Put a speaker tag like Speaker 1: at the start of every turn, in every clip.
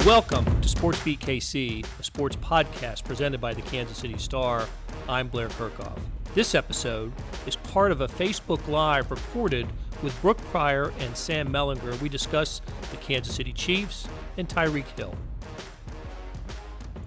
Speaker 1: Welcome to Sports Beat KC, a sports podcast presented by the Kansas City Star. I'm Blair Kirchhoff. This episode is part of a Facebook Live recorded with Brooke Pryor and Sam Mellinger. We discuss the Kansas City Chiefs and Tyreek Hill.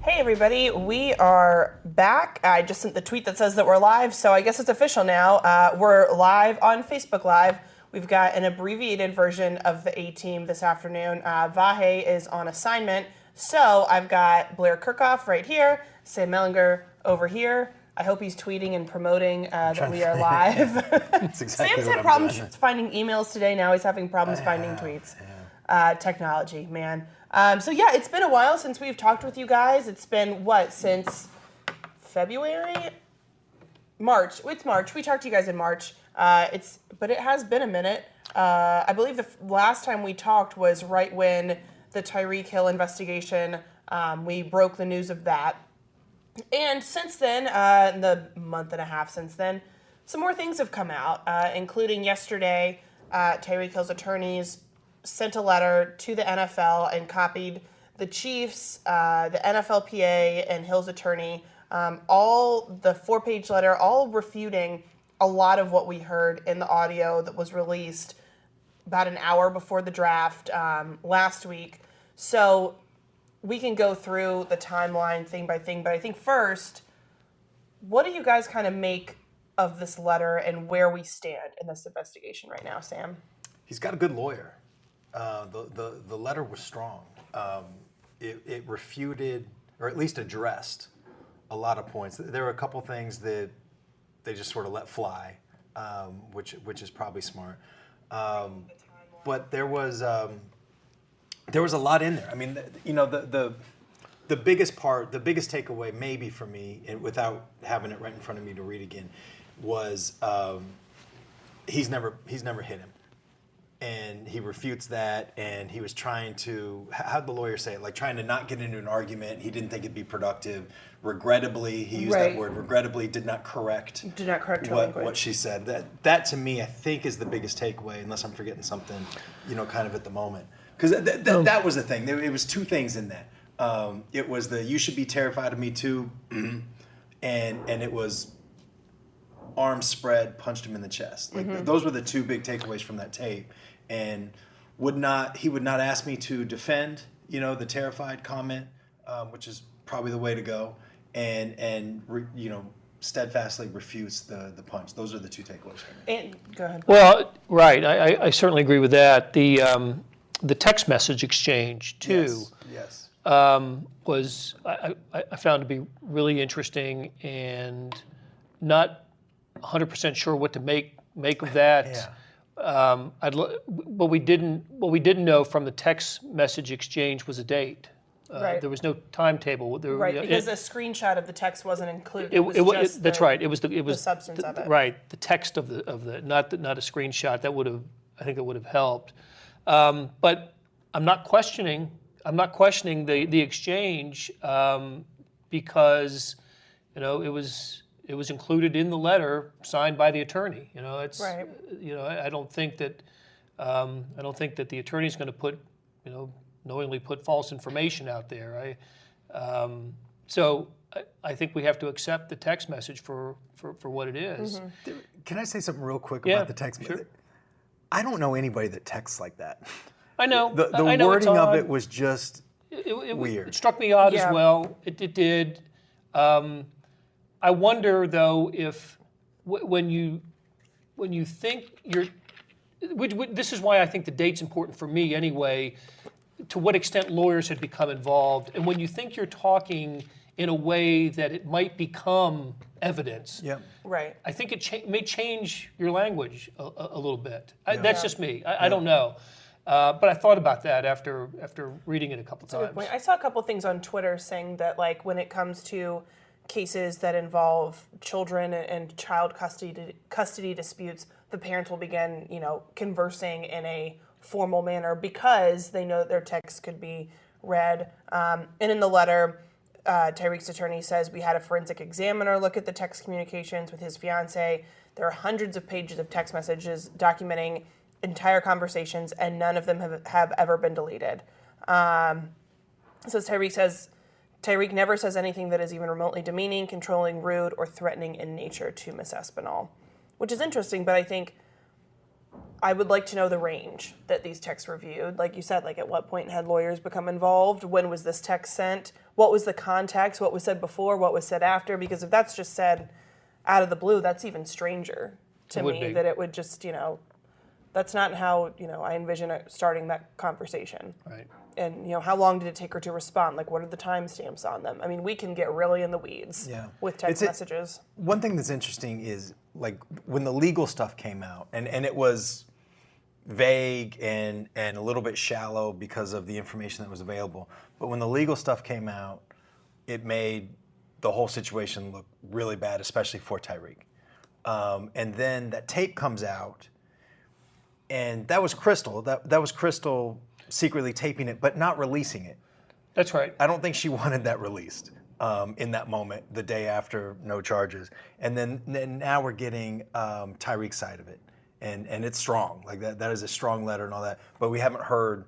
Speaker 2: Hey everybody, we are back. I just sent the tweet that says that we're live, so I guess it's official now. We're live on Facebook Live. We've got an abbreviated version of the A-Team this afternoon. Vahe is on assignment, so I've got Blair Kirchhoff right here, Sam Mellinger over here. I hope he's tweeting and promoting that we are live.
Speaker 3: That's exactly
Speaker 2: Sam's had problems finding emails today. Now he's having problems finding tweets. Technology, man. So yeah, it's been a while since we've talked with you guys. It's been, since February? March. It's March. We talked to you guys in March. But it has been a minute. I believe the last time we talked was right when the Tyreek Hill investigation, we broke the news of that. And since then, in the month and a half since then, some more things have come out, including yesterday, Tyreek Hill's attorneys sent a letter to the NFL and copied the Chiefs, the NFLPA, and Hill's attorney, all the 4-page letter, all refuting a lot of what we heard in the audio that was released about an hour before the draft last week. So we can go through the timeline thing by thing, but I think first, what do you guys kind of make of this letter and where we stand in this investigation right now, Sam?
Speaker 3: He's got a good lawyer. The letter was strong. It refuted, or at least addressed, a lot of points. There were a couple things that they just sort of let fly, which is probably smart. But there was a lot in there. I mean, the biggest part, the biggest takeaway maybe for me, and without having it right in front of me to read again, was he's never hit him. And he refutes that, and he was trying to, how'd the lawyer say it? Like trying to not get into an argument. He didn't think it'd be productive. Regrettably, he used that word, regrettably did not correct what she said. That to me, I think is the biggest takeaway, unless I'm forgetting something, kind of at the moment. Because that was the thing. It was two things in that. It was the, you should be terrified of me too, and it was arms spread, punched him in the chest. Like those were the two big takeaways from that tape. And he would not ask me to defend, the terrified comment, which is probably the way to go, and steadfastly refutes the punch. Those are the two takeaways for me.
Speaker 2: And, go ahead.
Speaker 1: Well, right. I certainly agree with that. The text message exchange too.
Speaker 3: Yes.
Speaker 1: Was I found to be really interesting and not 100% sure what to make of that.
Speaker 3: Yeah.
Speaker 1: What we didn't know from the text message exchange was a date.
Speaker 2: Right.
Speaker 1: There was no timetable.
Speaker 2: Because a screenshot of the text wasn't included.
Speaker 1: That's right. It was
Speaker 2: the substance of it.
Speaker 1: Right. The text of the not a screenshot. I think that would have helped. But I'm not questioning the exchange because it was included in the letter signed by the attorney. It's
Speaker 2: right.
Speaker 1: I don't think that the attorney's going to put knowingly put false information out there. So I think we have to accept the text message for what it is.
Speaker 3: Mm-hmm. Can I say something real quick
Speaker 1: Yeah,
Speaker 3: about the text message?
Speaker 1: sure.
Speaker 3: I don't know anybody that texts like that.
Speaker 1: I know.
Speaker 3: The
Speaker 1: I know
Speaker 3: wording
Speaker 1: it's
Speaker 3: of
Speaker 1: odd.
Speaker 3: it was just weird.
Speaker 1: It struck me odd
Speaker 2: Yeah.
Speaker 1: as well. It did. I wonder though if when you think you're, this is why I think the date's important for me anyway. To what extent lawyers had become involved, and when you think you're talking in a way that it might become evidence.
Speaker 3: Yep.
Speaker 2: Right.
Speaker 1: I think it may change your language a little bit.
Speaker 3: Yeah.
Speaker 1: That's just me. I don't know. But I thought about that after reading it a couple times.
Speaker 2: Good point. I saw a couple things on Twitter saying that, like, when it comes to cases that involve children and child custody disputes, the parents will begin, conversing in a formal manner because they know that their text could be read. And in the letter, Tyreek's attorney says, we had a forensic examiner look at the text communications with his fiance. There are hundreds of pages of text messages documenting entire conversations, and none of them have ever been deleted. It says Tyreek never says anything that is even remotely demeaning, controlling, rude, or threatening in nature to Miss Espinal, which is interesting. But I think I would like to know the range that these texts were viewed. Like you said, like at what point had lawyers become involved? When was this text sent? What was the context? What was said before? What was said after? Because if that's just said out of the blue, that's even stranger to me. That it would just, that's not how, I envision it starting that conversation.
Speaker 1: Right.
Speaker 2: And, how long did it take her to respond? Like, what are the timestamps on them? I mean, we can get really in the weeds with text messages.
Speaker 3: One thing that's interesting is, like, when the legal stuff came out, and it was vague and a little bit shallow because of the information that was available, but when the legal stuff came out, it made the whole situation look really bad, especially for Tyreek. And then that tape comes out, and that was Crystal. That was Crystal secretly taping it, but not releasing it.
Speaker 1: That's right.
Speaker 3: I don't think she wanted that released in that moment, the day after no charges. And then now we're getting Tyreek's side of it. And it's strong. Like that is a strong letter and all that. But we haven't heard,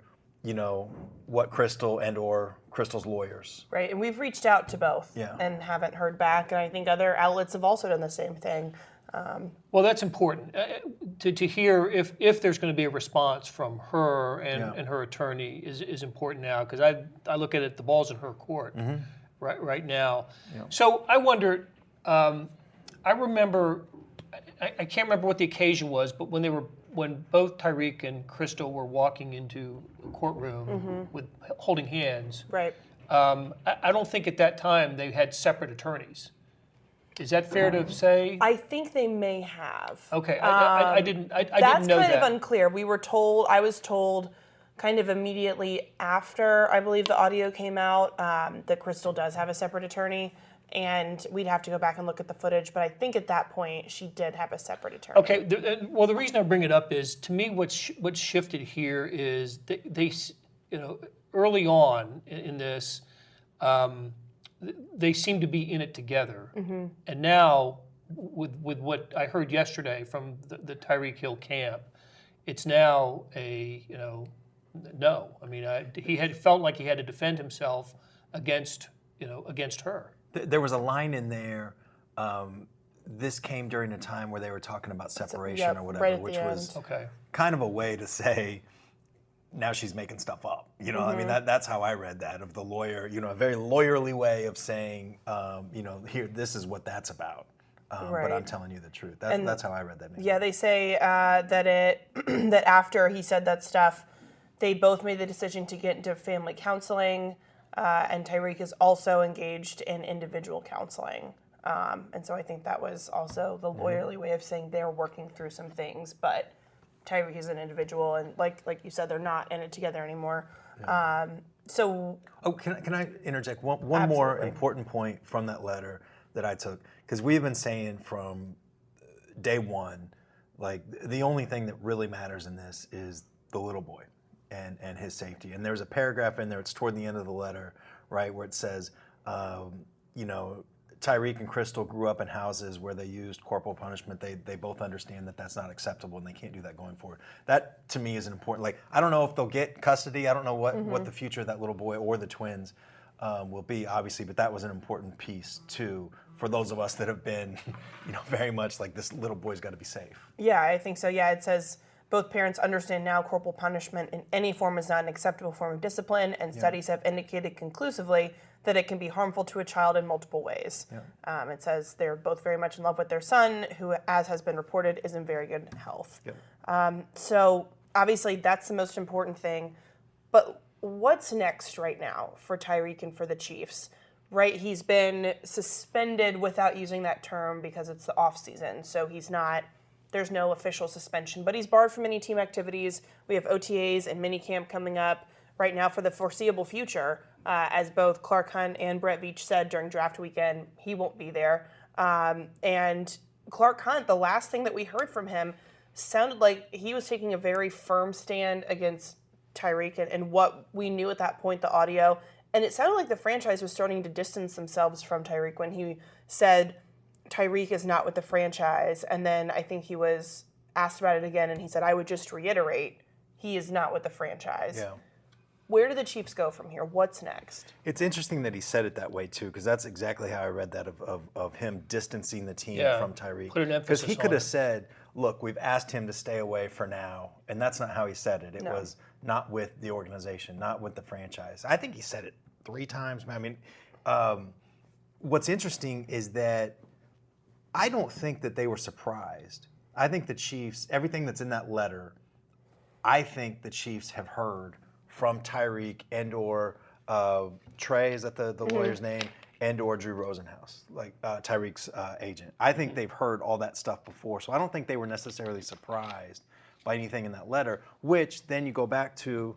Speaker 3: what Crystal and or Crystal's lawyers.
Speaker 2: Right, and we've reached out to both and haven't heard back. And I think other outlets have also done the same thing.
Speaker 1: Well, that's important to hear if there's going to be a response from her and her attorney is important now, because I look at it, the ball's in her court right now. Yeah. So I wonder, I remember, I can't remember what the occasion was, but when both Tyreek and Crystal were walking into a courtroom with holding hands.
Speaker 2: Right.
Speaker 1: I don't think at that time they had separate attorneys. Is that fair to say?
Speaker 2: I think they may have.
Speaker 1: Okay, I didn't know that.
Speaker 2: That's kind of unclear. I was told kind of immediately after, I believe the audio came out, that Crystal does have a separate attorney, and we'd have to go back and look at the footage, but I think at that point she did have a separate attorney.
Speaker 1: Okay, the reason I bring it up is, to me, what's shifted here is they early on in this, they seem to be in it together. And now, with what I heard yesterday from the Tyreek Hill camp, it's now no. I mean, he had felt like he had to defend himself against her.
Speaker 3: There was a line in there. This came during a time where they were talking about separation or whatever,
Speaker 2: right
Speaker 3: which was
Speaker 1: okay.
Speaker 3: kind of a way to say, now she's making stuff up. I mean, that's how I read that, of the lawyer, a very lawyerly way of saying, here, this is what that's about. But I'm telling you the truth. That's how I read that.
Speaker 2: Yeah, they say that after he said that stuff, they both made the decision to get into family counseling, and Tyreek is also engaged in individual counseling. And so I think that was also the lawyerly way of saying they're working through some things, but Tyreek is an individual, and like you said, they're not in it together anymore. Yeah.
Speaker 3: Can I interject one more important point from that letter that I took? Because we've been saying from day one, like, the only thing that really matters in this is the little boy and his safety. And there's a paragraph in there, it's toward the end of the letter, right, where it says, Tyreek and Crystal grew up in houses where they used corporal punishment. They both understand that that's not acceptable, and they can't do that going forward. That, to me, is an important. Like, I don't know if they'll get custody. I don't know what the future of that little boy or the twins will be, obviously, but that was an important piece too for those of us that have been, very much like, this little boy's got to be safe.
Speaker 2: Yeah, I think so. Yeah, it says both parents understand now corporal punishment in any form is not an acceptable form of discipline, and studies have indicated conclusively that it can be harmful to a child in multiple ways. Yeah. It says they're both very much in love with their son, who, as has been reported, is in very good health. Yeah. So obviously that's the most important thing. But what's next right now for Tyreek and for the Chiefs? Right, he's been suspended without using that term because it's the off season, so there's no official suspension, but he's barred from any team activities. We have OTAs and minicamp coming up right now for the foreseeable future. As both Clark Hunt and Brett Veach said during draft weekend, he won't be there. And Clark Hunt, the last thing that we heard from him sounded like he was taking a very firm stand against Tyreek and what we knew at that point, the audio. And it sounded like the franchise was starting to distance themselves from Tyreek when he said Tyreek is not with the franchise. And then I think he was asked about it again, and he said, I would just reiterate, he is not with the franchise.
Speaker 3: Yeah.
Speaker 2: Where do the Chiefs go from here? What's next?
Speaker 3: It's interesting that he said it that way too, because that's exactly how I read that of him distancing the team
Speaker 1: Yeah,
Speaker 3: from Tyreek.
Speaker 1: put an
Speaker 3: Because
Speaker 1: emphasis
Speaker 3: he could
Speaker 1: on
Speaker 3: have
Speaker 1: it.
Speaker 3: said, "Look, we've asked him to stay away for now," and that's not how he said it. It
Speaker 2: No.
Speaker 3: was not with the organization, not with the franchise. I think he said it 3 times. I mean, what's interesting is that I don't think that they were surprised. I think the Chiefs, everything that's in that letter, I think the Chiefs have heard from Tyreek and or Trey, is that the lawyer's name, and or Drew Rosenhaus, like Tyreek's agent. I think they've heard all that stuff before, so I don't think they were necessarily surprised by anything in that letter, which then you go back to,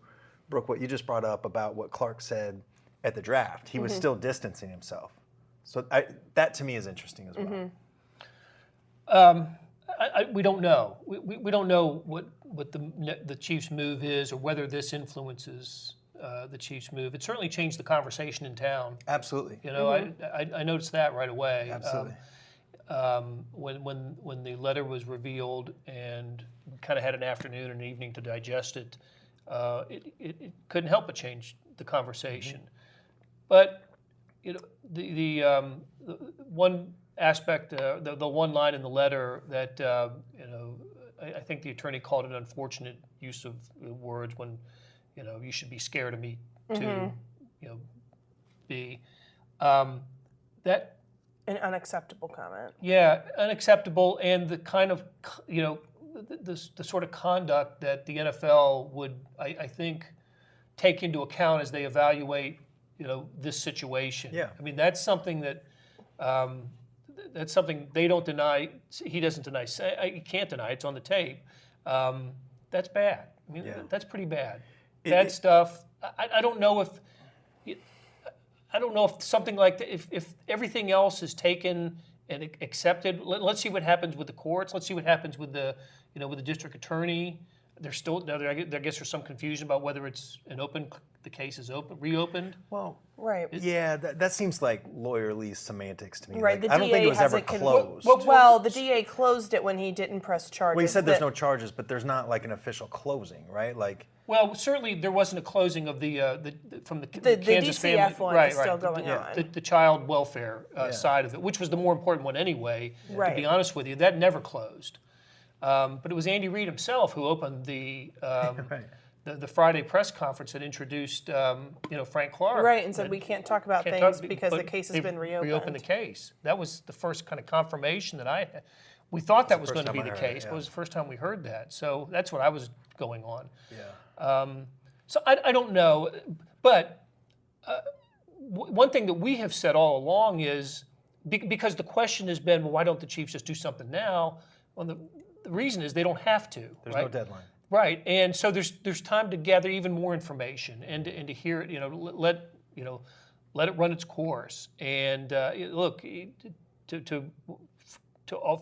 Speaker 3: Brooke, what you just brought up about what Clark said at the draft. He was still distancing himself. So that to me is interesting as well.
Speaker 1: We don't know. We don't know what the Chiefs' move is or whether this influences the Chiefs' move. It certainly changed the conversation in town.
Speaker 3: Absolutely.
Speaker 1: You know, I noticed that right away.
Speaker 3: Absolutely.
Speaker 1: When the letter was revealed and we kind of had an afternoon and an evening to digest it, it couldn't help but change the conversation. But you know, the one aspect, the one line in the letter that you know, I think the attorney called it an unfortunate use of words when, you know, you should be scared of me to, you know, be that.
Speaker 2: An unacceptable comment.
Speaker 1: Yeah, unacceptable, and the kind of, you know, the sort of conduct that the NFL would, I think, take into account as they evaluate, you know, this situation.
Speaker 3: Yeah.
Speaker 1: I mean, that's something that that's something they don't deny. He doesn't deny. He can't deny. It's on the tape. That's bad. I mean, that's pretty bad. That stuff. I don't know if. I don't know if something like that, if everything else is taken and accepted. Let's see what happens with the courts. Let's see what happens with the, you know, with the district attorney. There's still, I guess there's some confusion about whether it's the case is reopened.
Speaker 3: Well,
Speaker 2: Right.
Speaker 3: yeah, that seems like lawyerly semantics to me.
Speaker 2: Right,
Speaker 3: Like,
Speaker 2: the
Speaker 3: I don't think
Speaker 2: DA
Speaker 3: it was ever
Speaker 2: hasn't
Speaker 3: closed.
Speaker 2: Well, the DA closed it when he didn't press charges.
Speaker 3: Well, he said there's
Speaker 2: that-
Speaker 3: no charges, but there's not like an official closing, right? Like,
Speaker 1: Well, certainly there wasn't a closing of from the
Speaker 2: The
Speaker 1: Kansas
Speaker 2: DCF
Speaker 1: family.
Speaker 2: one is still going on.
Speaker 1: The child welfare side of it, which was the more important one anyway. To
Speaker 2: Right.
Speaker 1: be honest with you, that never closed. But it was Andy Reid himself who opened the Friday press conference that introduced you know, Frank Clark.
Speaker 2: Right, and said we can't talk about
Speaker 1: Can't
Speaker 2: things
Speaker 1: talk-
Speaker 2: because the
Speaker 1: but
Speaker 2: case has
Speaker 1: they've
Speaker 2: been reopened.
Speaker 1: Reopened the case. That was the first kind of confirmation that I had. We thought that was
Speaker 3: first
Speaker 1: going to be
Speaker 3: time
Speaker 1: the
Speaker 3: I heard it,
Speaker 1: case,
Speaker 3: yeah.
Speaker 1: but it was the first time we heard that. So that's what I was going on.
Speaker 3: yeah.
Speaker 1: So I don't know, but one thing that we have said all along is because the question has been, well, why don't the Chiefs just do something now? Well, the reason is they don't have to.
Speaker 3: There's
Speaker 1: right?
Speaker 3: no deadline.
Speaker 1: Right, and so there's time to gather even more information and to hear it. You know, let it run its course. And look,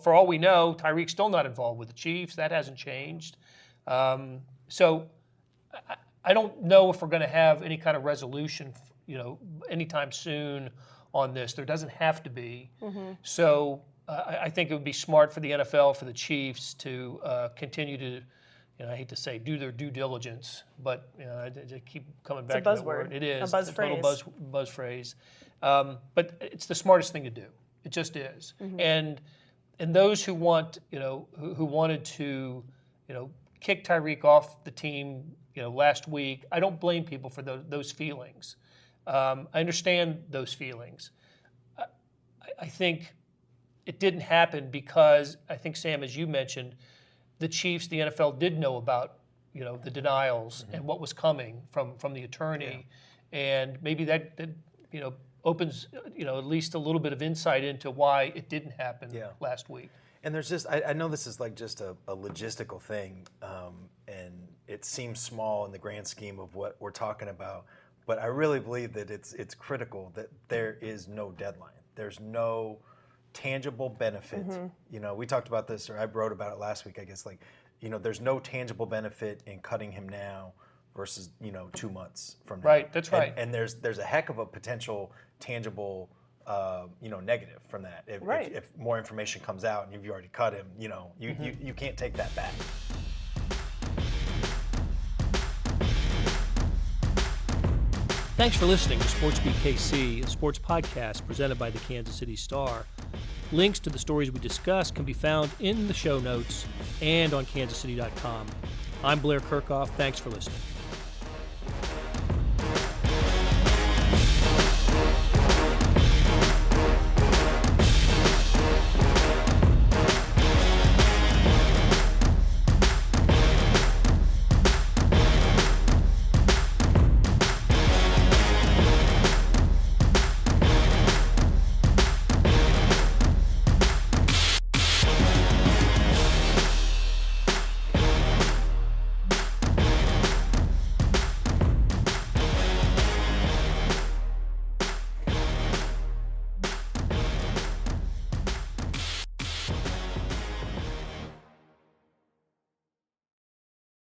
Speaker 1: for all we know, Tyreek's still not involved with the Chiefs. That hasn't changed. So I don't know if we're going to have any kind of resolution, you know, anytime soon on this. There doesn't have to be. So I think it would be smart for the NFL, for the Chiefs to continue to, you know, I hate to say do their due diligence, but you know, I keep coming back
Speaker 2: a
Speaker 1: to that
Speaker 2: buzzword,
Speaker 1: word. It is
Speaker 2: a buzz
Speaker 1: it's a little
Speaker 2: phrase.
Speaker 1: buzz phrase, but it's the smartest thing to do. It just is. And those who want, you know, who wanted to, you know, kick Tyreek off the team, you know, last week, I don't blame people for those feelings. I understand those feelings. I think it didn't happen because I think, Sam, as you mentioned, the Chiefs, the NFL did know about, you know, the denials and what was coming from the attorney, and maybe that you know, opens, you know, at least a little bit of insight into why it didn't happen last week.
Speaker 3: And there's just, I know this is like just a logistical thing, and it seems small in the grand scheme of what we're talking about, but I really believe that it's critical that there is no deadline. There's no tangible benefit. You know, we talked about this, or I wrote about it last week, I guess, like, you know, there's no tangible benefit in cutting him now versus, you know, 2 months from now.
Speaker 1: Right, that's right.
Speaker 3: And there's a heck of a potential tangible you know, negative from that. If more information comes out and you've already cut him, you know, you can't take that back.
Speaker 1: Thanks for listening to Sports Beat KC, a sports podcast presented by the Kansas City Star. Links to the stories we discussed can be found in the show notes and on kansascity.com. I'm Blair Kirchhoff. Thanks for listening.